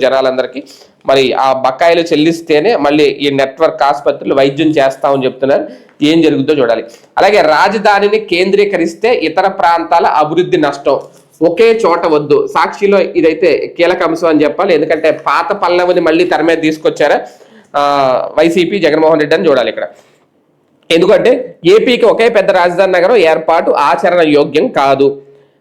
జనాలందరికీ. మరి ఆ బకాయిలు చెల్లిస్తేనే మళ్ళీ ఈ నెట్వర్క్ ఆసుపత్రులు వైద్యం చేస్తామని చెప్తున్నారు. ఏం జరుగుతుందో చూడాలి. అలాగే రాజధానిని కేంద్రీకరిస్తే ఇతర ప్రాంతాల అభివృద్ధి నష్టం, ఒకే చోట వద్దు. సాక్షిలో ఇదైతే కీలక అంశం అని చెప్పాలి. ఎందుకంటే పాత పల్లవిని మళ్ళీ తెర మీద తీసుకొచ్చారా వైసీపీ, జగన్మోహన్ రెడ్డి అని చూడాలి ఇక్కడ. ఎందుకంటే ఏపీకి ఒకే పెద్ద రాజధాని నగరం ఏర్పాటు ఆచరణ యోగ్యం కాదు.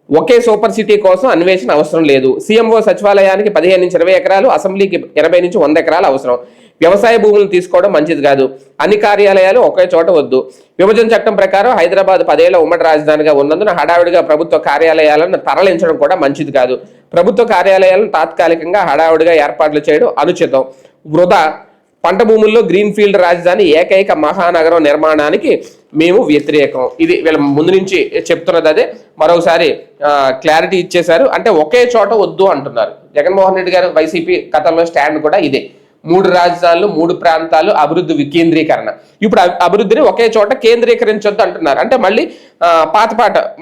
ఒకే సూపర్ సిటీ కోసం అన్వేషణ అవసరం లేదు. సీఎంఓ సచివాలయానికి 15 నుంచి 20 ఎకరాలు, అసెంబ్లీకి 80 నుంచి 100 ఎకరాలు అవసరం. వ్యవసాయ భూములను తీసుకోవడం మంచిది కాదు. అన్ని కార్యాలయాలు ఒకే చోట వద్దు. విభజన చట్టం ప్రకారం హైదరాబాద్ 10 ఏళ్ల ఉమ్మడి రాజధానిగా ఉన్నందున హడావుడిగా ప్రభుత్వ కార్యాలయాలను తరలించడం కూడా మంచిది కాదు. ప్రభుత్వ కార్యాలయాలను తాత్కాలికంగా హడావుడిగా ఏర్పాట్లు చేయడం అనుచితం, వృధా. పంట భూముల్లో గ్రీన్ ఫీల్డ్ రాజధాని, ఏకైక మహానగరం నిర్మాణానికి మేము వ్యతిరేకం. ఇది వీళ్ళ ముందు నుంచి చెప్తున్నది. అదే మరోసారి క్లారిటీ ఇచ్చేశారు. అంటే ఒకే చోట వద్దు అంటున్నారు జగన్మోహన్ రెడ్డి గారు. వైసీపీ కథల్లో స్టాండ్ కూడా ఇదే. 3 రాజధానులు, 3 ప్రాంతాలు, అభివృద్ధి వికేంద్రీకరణ. ఇప్పుడు అభివృద్ధిని ఒకే చోట కేంద్రీకరించొద్దు అంటున్నారు. అంటే మళ్ళీ పాత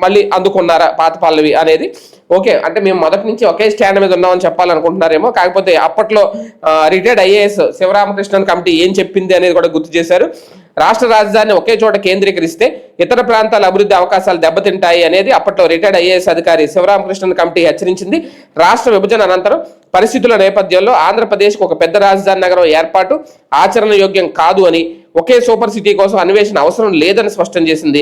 మళ్ళీ అందుకున్నారా పాత పల్లవి అనేది. ఓకే, అంటే మేము మొదటి నుంచి ఒకే స్టాండ్ మీద ఉన్నామని చెప్పాలనుకుంటున్నారేమో. కాకపోతే అప్పట్లో రిటైర్డ్ ఐఏఎస్ శివరామకృష్ణన్ కమిటీ ఏం చెప్పింది అనేది కూడా గుర్తు చేశారు. రాష్ట్ర రాజధానిని ఒకే చోట కేంద్రీకరిస్తే ఇతర ప్రాంతాల అభివృద్ధి అవకాశాలు దెబ్బతింటాయి అనేది అప్పట్లో రిటైర్డ్ ఐఏఎస్ అధికారి శివరామకృష్ణన్ కమిటీ హెచ్చరించింది. రాష్ట్ర విభజన అనంతరం పరిస్థితుల నేపథ్యంలో ఆంధ్రప్రదేశ్కు ఒక పెద్ద రాజధాని నగరం ఏర్పాటు ఆచరణ యోగ్యం కాదు అని, ఒకే సూపర్ సిటీ కోసం అన్వేషణ అవసరం లేదని స్పష్టం చేసింది.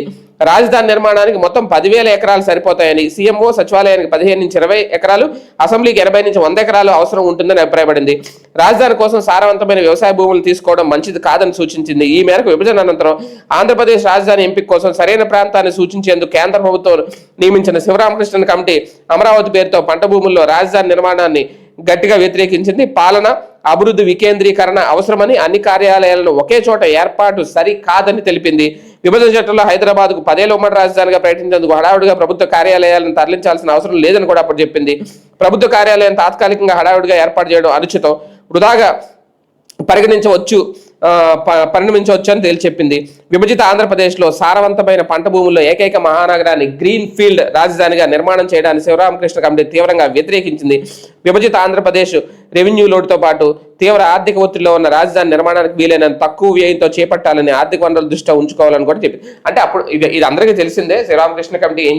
రాజధాని నిర్మాణానికి మొత్తం 10,000 ఎకరాలు సరిపోతాయని, సీఎంఓ సచివాలయానికి 15 నుంచి 20 ఎకరాలు, అసెంబ్లీకి 80 నుంచి 100 ఎకరాలు అవసరం ఉంటుందని అభిప్రాయపడింది. రాజధాని కోసం సారవంతమైన వ్యవసాయ భూములు తీసుకోవడం మంచిది కాదని సూచించింది. ఈ మేరకు విభజన అనంతరం ఆంధ్రప్రదేశ్ రాజధాని ఎంపిక కోసం సరైన ప్రాంతాన్ని సూచించేందుకు కేంద్ర ప్రభుత్వం నియమించిన శివరామకృష్ణన్ కమిటీ అమరావతి పేరుతో పంట భూముల్లో రాజధాని నిర్మాణాన్ని గట్టిగా వ్యతిరేకించింది. పాలన, అభివృద్ధి వికేంద్రీకరణ అవసరమని, అన్ని కార్యాలయాలను ఒకే చోట ఏర్పాటు సరి కాదని తెలిపింది. విభజన చట్టంలో హైదరాబాద్కు 10 ఏళ్ల ఉమ్మడి రాజధానిగా ప్రకటించేందుకు హడావుడిగా ప్రభుత్వ కార్యాలయాలను తరలించాల్సిన అవసరం లేదని కూడా అప్పుడు చెప్పింది. ప్రభుత్వ కార్యాలయం తాత్కాలికంగా హడావుడిగా ఏర్పాటు చేయడం అనుచితం, వృధాగా పరిణమించవచ్చు అని తేల్చి చెప్పింది. విభజిత ఆంధ్రప్రదేశ్లో సారవంతమైన పంట భూముల్లో ఏకైక మహానగరాన్ని గ్రీన్ ఫీల్డ్ రాజధానిగా నిర్మాణం చేయడానికి శివరామకృష్ణ కమిటీ తీవ్రంగా వ్యతిరేకించింది. విభజిత ఆంధ్రప్రదేశ్ రెవెన్యూ లోటుతో పాటు తీవ్ర ఆర్థిక ఒత్తిడిలో ఉన్న రాజధాని నిర్మాణానికి వీలైనంత తక్కువ వ్యయంతో చేపట్టాలని, ఆర్థిక వనరుల దృష్ట్యా ఉంచుకోవాలని కూడా చెప్పింది. అంటే అప్పుడు ఇది అందరికీ తెలిసిందే శివరామకృష్ణ కమిటీ ఏం